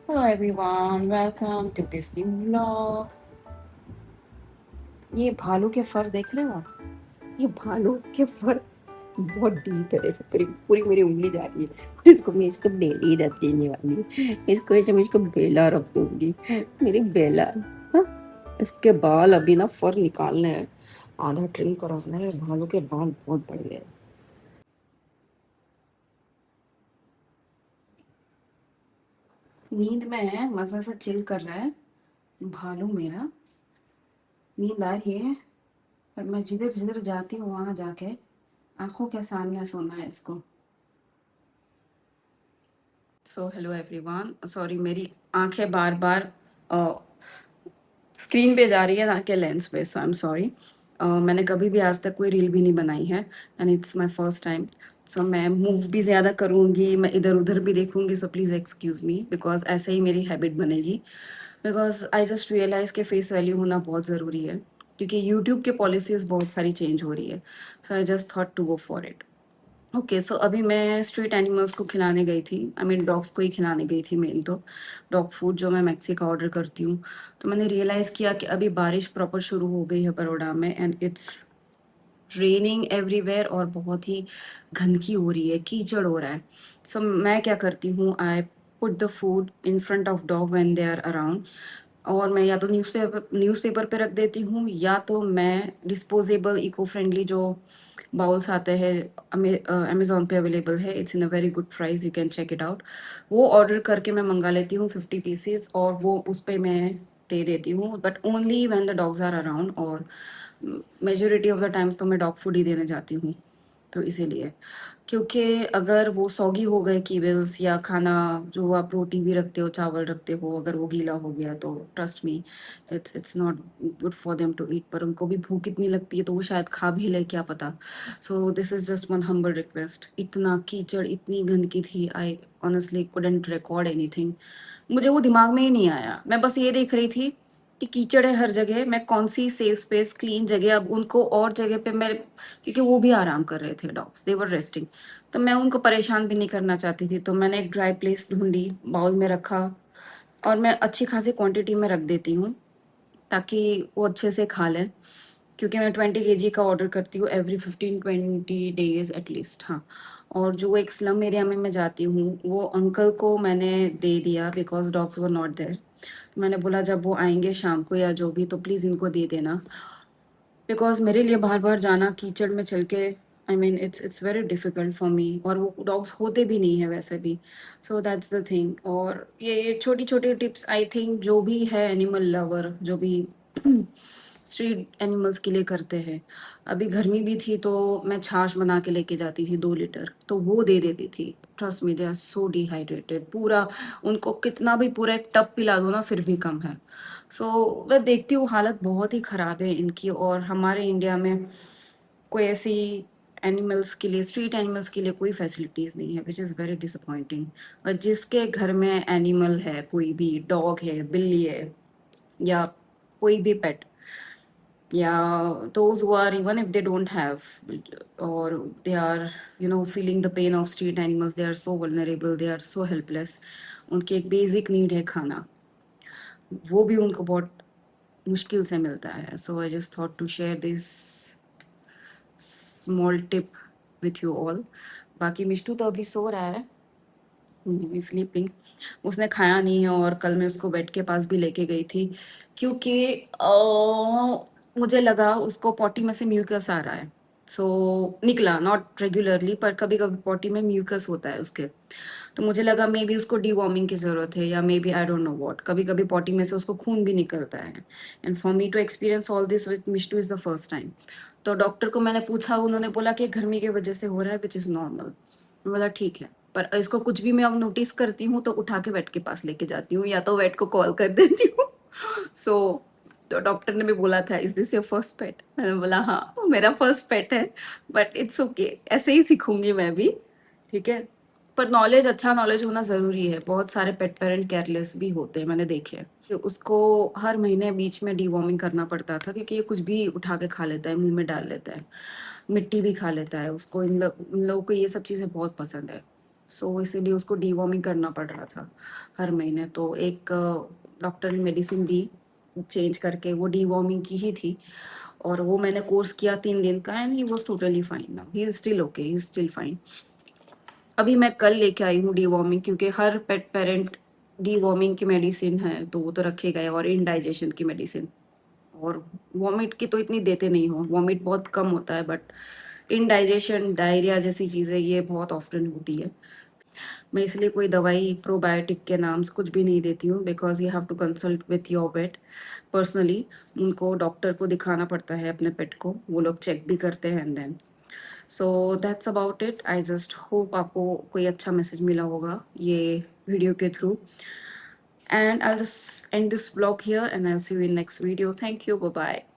Hello everyone, welcome to this new vlog. ये भालू के फर देख रहे हो आप? ये भालू के फर बहुत डीप है। देखो पूरी पूरी मेरी उंगली जा रही है। इसको मैं इसको बेली रख देने वाली हूँ। इसको ऐसे मैं इसको बेला रख दूंगी। मेरी बेला। हाँ? इसके बाल अभी ना फर निकालने हैं। आधा ट्रिम कराना है। भालू के बाल बहुत बढ़ गए। नींद में है, मजा से चिल कर रहा है भालू मेरा। नींद आ रही है पर मैं जिधर जिधर जाती हूँ वहां जाके आंखों के सामने सोना है इसको। सो हेलो एवरीवन, सॉरी मेरी आंखें बार बार स्क्रीन पे जा रही है ना कि लेंस पे, सो आई एम सॉरी। मैंने कभी भी आज तक कोई रील भी नहीं बनाई है and it's my first time. So मैं मूव भी ज़्यादा करूँगी, मैं इधर उधर भी देखूँगी, so please excuse me because ऐसे ही मेरी हैबिट बनेगी। बिकॉज आई जस्ट रियलाइज़ के फेस वैल्यू होना बहुत ज़रूरी है क्योंकि यूट्यूब के पॉलिसीज़ बहुत सारी चेंज हो रही है। So I just thought to go for it. Okay, so अभी मैं स्ट्रीट एनिमल्स को खिलाने गई थी, आई मीन डॉग्स को ही खिलाने गई थी मेन तो। डॉग फूड जो मैं मैक्सी का ऑर्डर करती हूँ। तो मैंने रियलाइज़ किया कि अभी बारिश प्रॉपर शुरू हो गई है बड़ौदा में एंड इट्स रेनिंग एवरीवेयर और बहुत ही गंदगी हो रही है, कीचड़ हो रहा है। सो मैं क्या करती हूँ, I put the food in front of dog when they are around. और मैं या तो न्यूज़पेपर पे रख देती हूँ या तो मैं डिस्पोजेबल इको फ्रेंडली जो बाउल्स आते हैं, अमेजोन पे अवेलेबल है, it's in a very good price, you can check it out. वो ऑर्डर करके मैं मंगा लेती हूँ 50 पीसेस और वो उस पे मैं दे देती हूँ, but only when the dogs are around. और मेजोरिटी ऑफ द टाइम्स तो मैं डॉग फूड ही देने जाती हूँ। तो इसीलिए, क्योंकि अगर वो सॉगी हो गए कीबल्स या खाना जो आप रोटी भी रखते हो, चावल रखते हो, अगर वो गीला हो गया तो trust me it's not good for them to eat. पर उनको भी भूख इतनी लगती है तो वो शायद खा भी ले, क्या पता। So this is just one humble request. इतना कीचड़, इतनी गंदगी थी, I honestly couldn't record anything. मुझे वो दिमाग में ही नहीं आया, मैं बस ये देख रही थी कि कीचड़ है हर जगह, मैं कौन सी सेफ स्पेस क्लीन जगह अब उनको और जगह पे मैं, क्योंकि वो भी आराम कर रहे थे, डॉग्स दे वर रेस्टिंग। तो मैं उनको परेशान भी नहीं करना चाहती थी, तो मैंने एक ड्राई प्लेस ढूंढी, बाउल में रखा और मैं अच्छी खासी क्वांटिटी में रख देती हूँ ताकि वो अच्छे से खा लें। क्योंकि मैं 20 kg का ऑर्डर करती हूँ एवरी 15-20 डेज एटलीस्ट। हाँ, और जो एक स्लम एरिया में मैं जाती हूँ वो अंकल को मैंने दे दिया because dogs were not there. मैंने बोला जब वो आएंगे शाम को या जो भी, तो प्लीज़ इनको दे देना बिकॉज मेरे लिए बार बार जाना कीचड़ में चल के, I mean it's very difficult for me, और वो डॉग्स होते भी नहीं है वैसे भी। So that's the thing. और ये छोटी छोटी टिप्स आई थिंक जो भी है एनिमल लवर, जो भी स्ट्रीट एनिमल्स के लिए करते हैं। अभी गर्मी भी थी तो मैं छाछ बना के लेके जाती थी 2 लीटर, तो वो दे देती थी। Trust me, they are so dehydrated पूरा। उनको कितना भी पूरा एक टब पिला दो ना फिर भी कम है। सो मैं देखती हूँ हालत बहुत ही ख़राब है इनकी, और हमारे इंडिया में कोई ऐसी एनिमल्स के लिए, स्ट्रीट एनिमल्स के लिए कोई फैसिलिटीज़ नहीं है, विच इज़ वेरी डिसअपॉइंटिंग। और जिसके घर में एनिमल है, कोई भी डॉग है, बिल्ली है या कोई भी पेट, या those who are, even if they don't have, or they are feeling the pain of street animals, they are so vulnerable, they are so helpless। उनकी एक बेसिक नीड है खाना, वो भी उनको बहुत मुश्किल से मिलता है। So I just thought to share this small tip with you all. बाकी मिष्टू तो अभी सो रहा है, स्लीपिंग। उसने खाया नहीं है और कल मैं उसको बेड के पास भी लेके गई थी क्योंकि मुझे लगा उसको पॉटी में से म्यूकस आ रहा है। सो निकला नॉट रेगुलरली, पर कभी कभी पॉटी में म्यूकस होता है उसके। तो मुझे लगा मे बी उसको डीवॉर्मिंग की ज़रूरत है, या maybe I don't know what. कभी कभी पॉटी में से उसको खून भी निकलता है। And for me to experience all this with Mishtu is the first time. तो डॉक्टर को मैंने पूछा, उन्होंने बोला कि गर्मी की वजह से हो रहा है, विच इज़ नॉर्मल। मैं बोला ठीक है, पर इसको कुछ भी मैं अब नोटिस करती हूँ तो उठा के वेट के पास लेके जाती हूँ या तो वेट को कॉल कर देती हूँ। सो तो डॉक्टर ने भी बोला था, इज दिस योर फर्स्ट पेट? मैंने बोला हाँ, वो मेरा फर्स्ट पेट है, बट इट्स ओके, ऐसे ही सीखूंगी मैं भी। ठीक है, पर नॉलेज, अच्छा नॉलेज होना ज़रूरी है। बहुत सारे पेट पेरेंट केयरलेस भी होते हैं, मैंने देखे हैं। कि उसको हर महीने बीच में डीवॉर्मिंग करना पड़ता था क्योंकि ये कुछ भी उठा के खा लेता है, मुंह में डाल लेता है, मिट्टी भी खा लेता है। उसको इन लोगों को ये सब चीज़ें बहुत पसंद है। सो इसीलिए उसको डीवॉर्मिंग करना पड़ रहा था हर महीने। तो एक डॉक्टर ने मेडिसिन दी चेंज करके, वो डीवॉर्मिंग की ही थी, और वो मैंने कोर्स किया 3 दिन का, and he was totally fine now, he is still okay, he is still fine. अभी मैं कल लेके आई हूँ डीवॉर्मिंग, क्योंकि हर पेट पेरेंट डीवॉर्मिंग की मेडिसिन है तो वो तो रखेगा ही, और इनडाइजेशन की मेडिसिन। और वॉमिट की तो इतनी देते नहीं हो, वॉमिट बहुत कम होता है, बट इनडाइजेशन, डायरिया जैसी चीज़ें ये बहुत ऑफ्टन होती है। मैं इसलिए कोई दवाई प्रोबायोटिक के नाम से कुछ भी नहीं देती हूँ, because you have to consult with your pet personally. उनको डॉक्टर को दिखाना पड़ता है अपने पेट को, वो लोग चेक भी करते हैं, and then so that's about it. I just hope आपको कोई अच्छा मैसेज मिला होगा ये वीडियो के through, and I'll just end this vlog here, and I'll see you in next video. Thank you, bye bye.